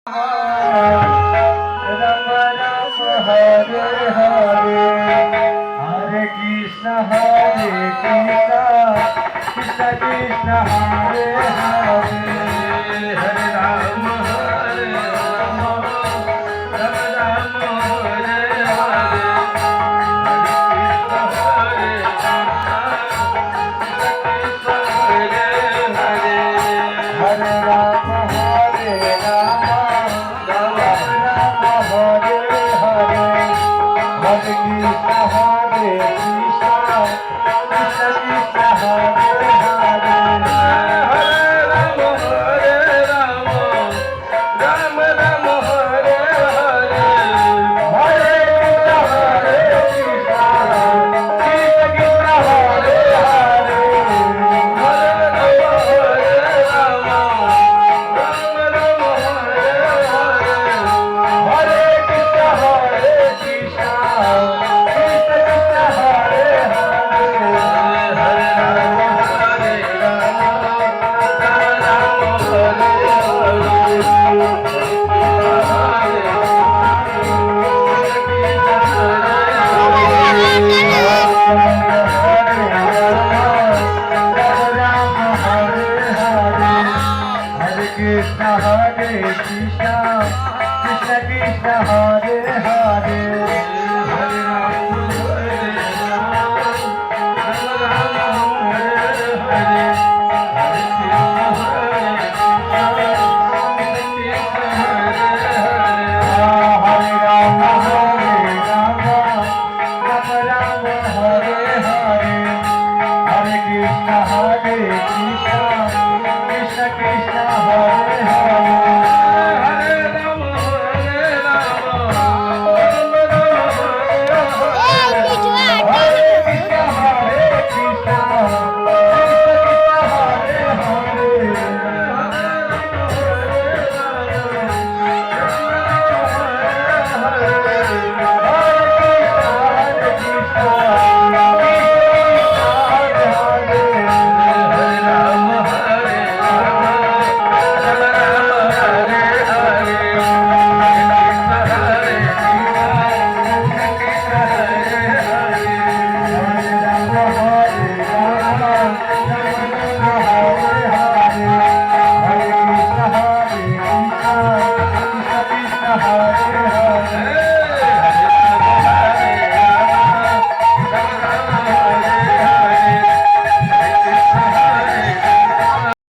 Ram Ram Hare Hare Hare Krishna Hare Krishna Krishna Krishna Hare Hare Hare Ram Hare Ram Ram Ram Hare Hare Hare Krishna Hare Krishna Hare Ram Hare Ram Krishna Hare Krishna Krishna Krishna Hare Hare